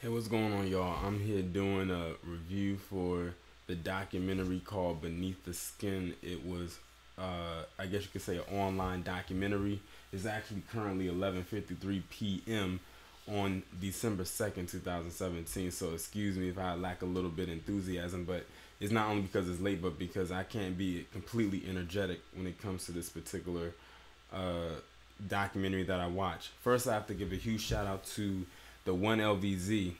Hey, what's going on, y'all? I'm here doing a review for the documentary called Beneath the Skin. It was, I guess you could say, an online documentary. It's actually currently 11:53 p.m. on December 2nd, 2017. So excuse me if I lack a little bit of enthusiasm, but it's not only because it's late, but because I can't be completely energetic when it comes to this particular uh, documentary that I watch. First, I have to give a huge shout out to the 1LVZ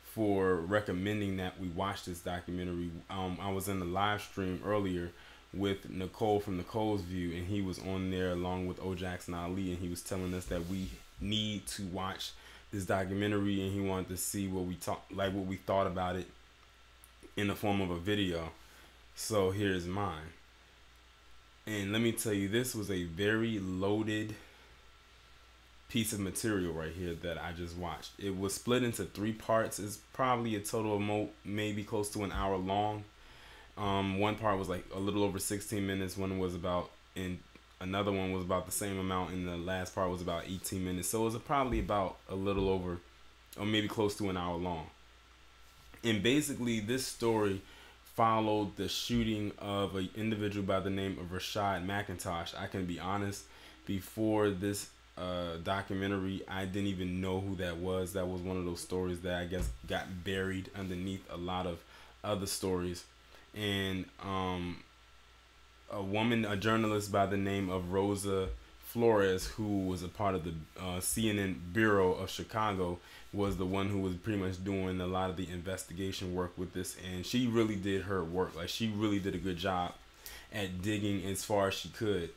for recommending that we watch this documentary. I was in the live stream earlier with Nicole from Nicole's View, and he was on there along with O Jackson Ali, and he was telling us that we need to watch this documentary, and he wanted to see what what we thought about it in the form of a video. So here's mine. And let me tell you, this was a very loaded piece of material right here that I just watched. It was split into three parts. It's probably a total of maybe close to an hour long. One part was like a little over 16 minutes. One was about, and another one was about the same amount, and the last part was about 18 minutes. So it was probably about a little over, or maybe close to an hour long. And basically, this story followed the shooting of an individual by the name of Rashad McIntosh. I can be honest, before this documentary, I didn't even know who that was. That was one of those stories that I guess got buried underneath a lot of other stories. And a journalist by the name of Rosa Flores, who was a part of the CNN Bureau of Chicago, was the one who was pretty much doing a lot of the investigation work with this, and she really did her work. Like, she really did a good job at digging as far as she could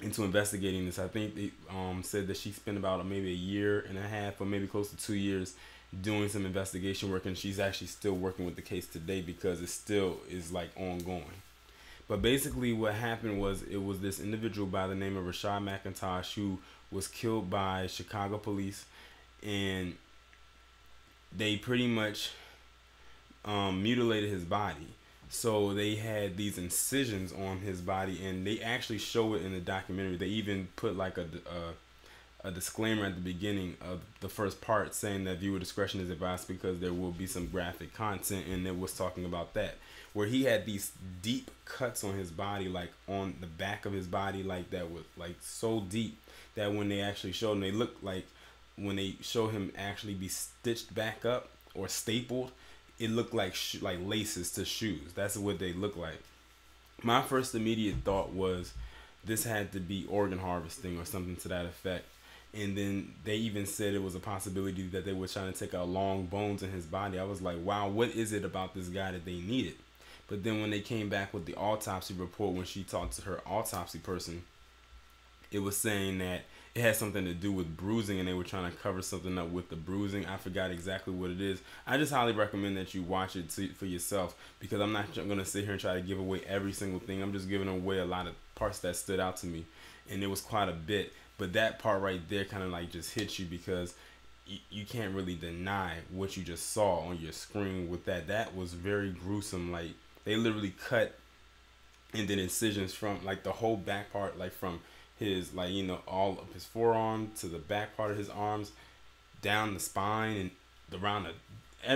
into investigating this. I think they said that she spent about maybe a year and a half or maybe close to 2 years doing some investigation work, and she's actually still working with the case today because it still is like ongoing. But basically what happened was, it was this individual by the name of Rashad McIntosh who was killed by Chicago police, and they pretty much mutilated his body. So they had these incisions on his body, and they actually show it in the documentary. They even put like a disclaimer at the beginning of the first part saying that viewer discretion is advised because there will be some graphic content, and it was talking about that, where he had these deep cuts on his body, like on the back of his body, like that was like so deep that when they actually showed him, they looked like, when they show him actually be stitched back up or stapled, it looked like like laces to shoes. That's what they look like. My first immediate thought was this had to be organ harvesting or something to that effect. And then they even said it was a possibility that they were trying to take out long bones in his body. I was like, wow, what is it about this guy that they needed? But then when they came back with the autopsy report, when she talked to her autopsy person, it was saying that it had something to do with bruising, and they were trying to cover something up with the bruising. I forgot exactly what it is. I just highly recommend that you watch it for yourself, because I'm not going to sit here and try to give away every single thing. I'm just giving away a lot of parts that stood out to me, and it was quite a bit. But that part right there kind of like just hits you, because you can't really deny what you just saw on your screen with that. That was very gruesome. Like, they literally cut and did incisions from like the whole back part, like from his, like, you know, all of his forearm to the back part of his arms, down the spine and around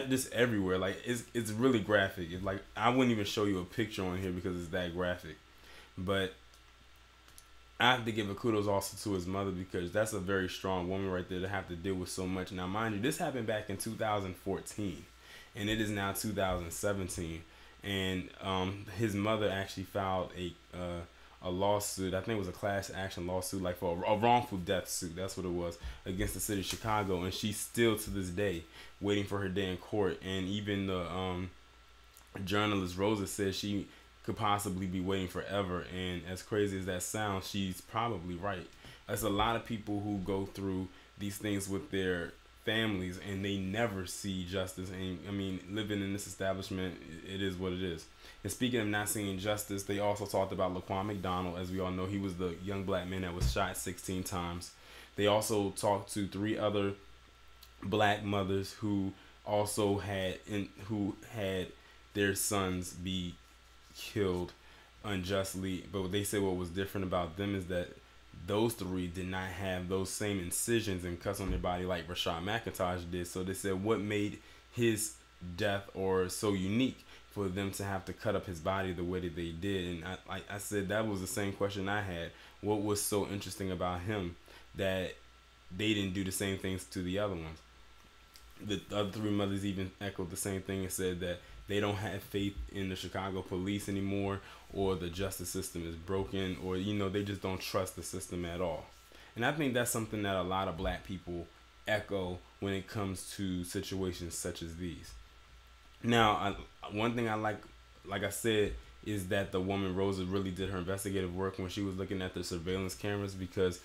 just everywhere. Like, it's really graphic. It's like, I wouldn't even show you a picture on here because it's that graphic. But I have to give a kudos also to his mother, because that's a very strong woman right there to have to deal with so much. Now, mind you, this happened back in 2014, and it is now 2017. And his mother actually filed a lawsuit. I think it was a class action lawsuit, like for a wrongful death suit. That's what it was, against the city of Chicago. And she's still to this day waiting for her day in court. And even the journalist Rosa says she could possibly be waiting forever. And as crazy as that sounds, she's probably right. There's a lot of people who go through these things with their families and they never see justice. And I mean, living in this establishment, it is what it is. And speaking of not seeing justice, they also talked about Laquan McDonald. As we all know, he was the young black man that was shot 16 times. They also talked to 3 other black mothers who also had their sons be killed unjustly. But they said what was different about them is that those three did not have those same incisions and cuts on their body like Rashad McIntosh did. So they said, what made his death or so unique for them to have to cut up his body the way that they did? And I said that was the same question I had. What was so interesting about him that they didn't do the same things to the other ones? The other three mothers even echoed the same thing and said that they don't have faith in the Chicago police anymore, or the justice system is broken, or they just don't trust the system at all. And I think that's something that a lot of black people echo when it comes to situations such as these. Now, one thing I like I said, is that the woman Rosa really did her investigative work when she was looking at the surveillance cameras, because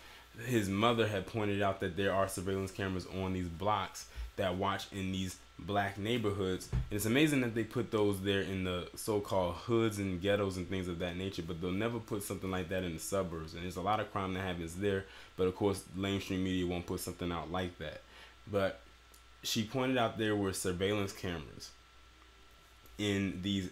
his mother had pointed out that there are surveillance cameras on these blocks that watch in these black neighborhoods. And it's amazing that they put those there in the so-called hoods and ghettos and things of that nature, but they'll never put something like that in the suburbs. And there's a lot of crime that happens there, but of course mainstream media won't put something out like that. But she pointed out there were surveillance cameras in the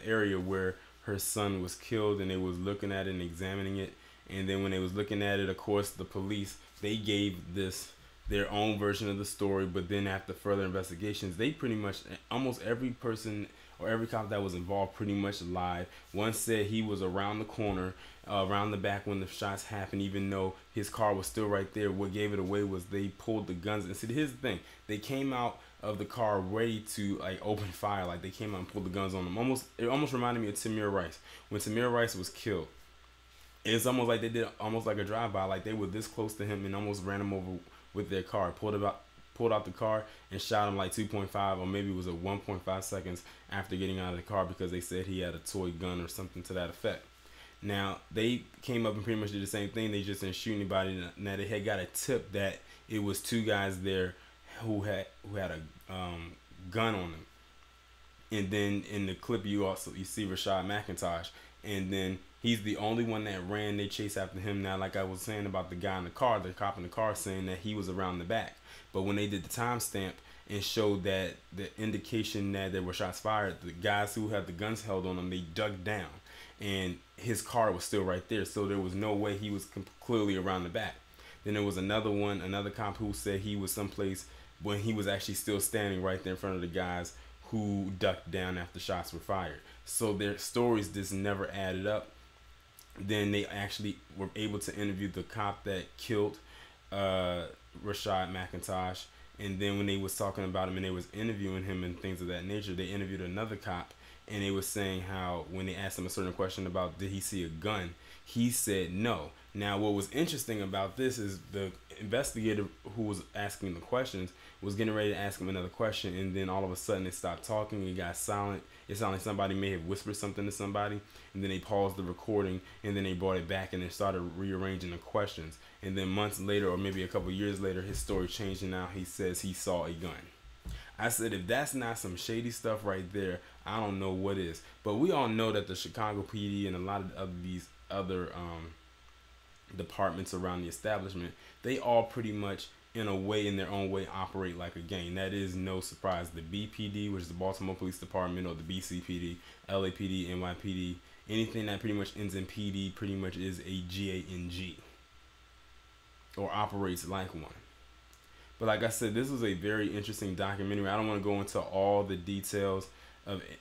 area where her son was killed, and they was looking at it and examining it. And then when they was looking at it, of course the police, they gave their own version of the story, but then after further investigations, they pretty much, almost every person or every cop that was involved pretty much lied. One said he was around the corner, around the back when the shots happened, even though his car was still right there. What gave it away was they pulled the guns. And see, here's the thing. They came out of the car ready to open fire. Like, they came out and pulled the guns on them. It almost reminded me of Tamir Rice. When Tamir Rice was killed, it's almost like they did almost like a drive-by. Like, they were this close to him and almost ran him over with their car, pulled out the car and shot him like 2.5 or maybe it was a 1.5 seconds after getting out of the car, because they said he had a toy gun or something to that effect. Now, they came up and pretty much did the same thing. They just didn't shoot anybody. Now, they had got a tip that it was two guys there who had a gun on them. And then in the clip, you see Rashad McIntosh, and then he's the only one that ran. They chased after him. Now, like I was saying about the guy in the car, the cop in the car saying that he was around the back. But when they did the timestamp and showed that the indication that there were shots fired, the guys who had the guns held on them, they dug down, and his car was still right there. So there was no way he was clearly around the back. Then there was another cop who said he was someplace when he was actually still standing right there in front of the guys who ducked down after shots were fired. So their stories just never added up. Then they actually were able to interview the cop that killed Rashad McIntosh. And then when they was talking about him and they was interviewing him and things of that nature, they interviewed another cop, and they was saying how when they asked him a certain question about did he see a gun, he said no. Now, what was interesting about this is the investigator who was asking the questions was getting ready to ask him another question, and then all of a sudden it stopped talking. It got silent. It sounded like somebody may have whispered something to somebody, and then they paused the recording, and then they brought it back and they started rearranging the questions. And then months later, or maybe a couple years later, his story changed, and now he says he saw a gun. I said, if that's not some shady stuff right there, I don't know what is. But we all know that the Chicago PD and a lot of these other departments around the establishment, they all pretty much in their own way operate like a gang. That is no surprise. The BPD, which is the Baltimore Police Department, or the BCPD, LAPD, NYPD, anything that pretty much ends in PD pretty much is a GANG or operates like one. But like I said, this was a very interesting documentary. I don't want to go into all the details of it,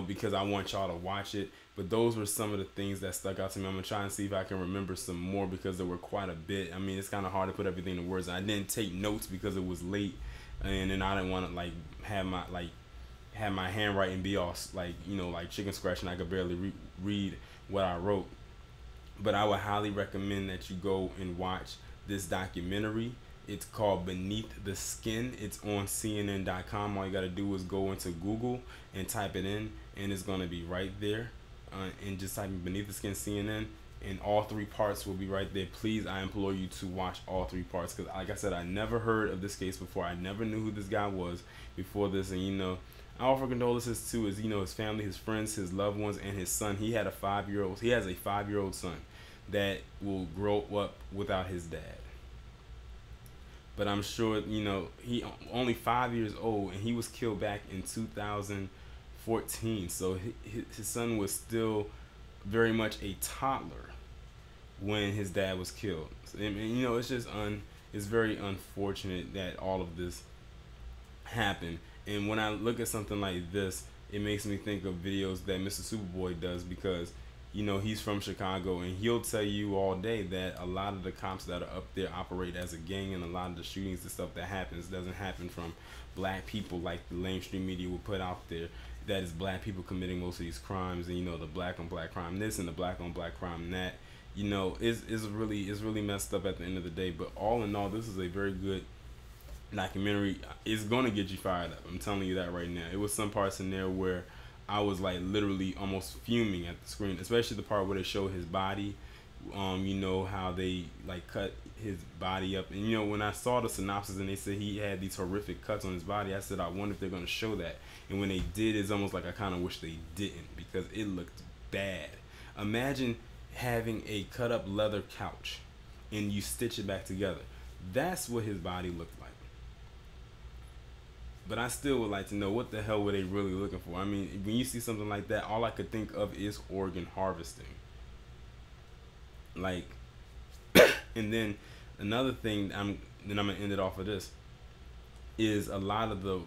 because I want y'all to watch it. But those were some of the things that stuck out to me. I'm going to try and see if I can remember some more, because there were quite a bit. I mean, it's kind of hard to put everything in words. I didn't take notes because it was late, and then I didn't want to have my handwriting be all like chicken scratch, and I could barely read what I wrote. But I would highly recommend that you go and watch this documentary. It's called Beneath the Skin. It's on CNN.com. All you got to do is go into Google and type it in, and it's going to be right there. And just type in Beneath the Skin CNN, and all three parts will be right there. Please, I implore you to watch all three parts, because like I said, I never heard of this case before. I never knew who this guy was before this. And I offer condolences to his family, his friends, his loved ones, and his son. He has a 5-year-old son that will grow up without his dad. But I'm sure, he only 5 years old, and he was killed back in 2014. So his son was still very much a toddler when his dad was killed. And you know, it's just it's very unfortunate that all of this happened. And when I look at something like this, it makes me think of videos that Mr. Superboy does, because you know, he's from Chicago, and he'll tell you all day that a lot of the cops that are up there operate as a gang, and a lot of the shootings and stuff that happens doesn't happen from black people like the mainstream media will put out there. That is black people committing most of these crimes, and you know, the black on black crime this and the black on black crime that. You know, is really messed up at the end of the day. But all in all, this is a very good documentary. It's gonna get you fired up. I'm telling you that right now. It was some parts in there where I was like literally almost fuming at the screen, especially the part where they show his body. You know how they like cut his body up, and you know, when I saw the synopsis and they said he had these horrific cuts on his body, I said I wonder if they're gonna show that. And when they did, it's almost like I kind of wish they didn't, because it looked bad. Imagine having a cut up leather couch and you stitch it back together. That's what his body looked like. But I still would like to know, what the hell were they really looking for? I mean, when you see something like that, all I could think of is organ harvesting. Like, and then another thing, I'm gonna end it off of this, is a lot of the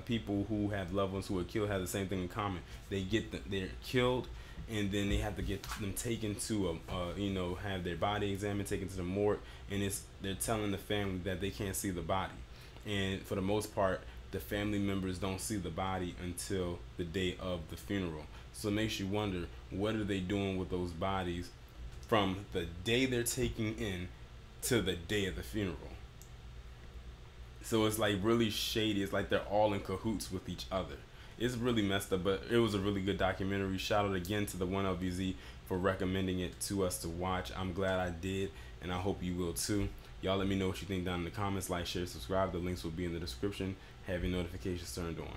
people who have loved ones who were killed have the same thing in common. They're killed, and then they have to get them taken to you know, have their body examined, taken to the morgue, and they're telling the family that they can't see the body, and for the most part, the family members don't see the body until the day of the funeral. So it makes you wonder, what are they doing with those bodies from the day they're taking in to the day of the funeral? So it's like really shady. It's like they're all in cahoots with each other. It's really messed up, but it was a really good documentary. Shout out again to the 1LBZ for recommending it to us to watch. I'm glad I did, and I hope you will too. Y'all let me know what you think down in the comments. Like, share, subscribe. The links will be in the description. Have your notifications turned on.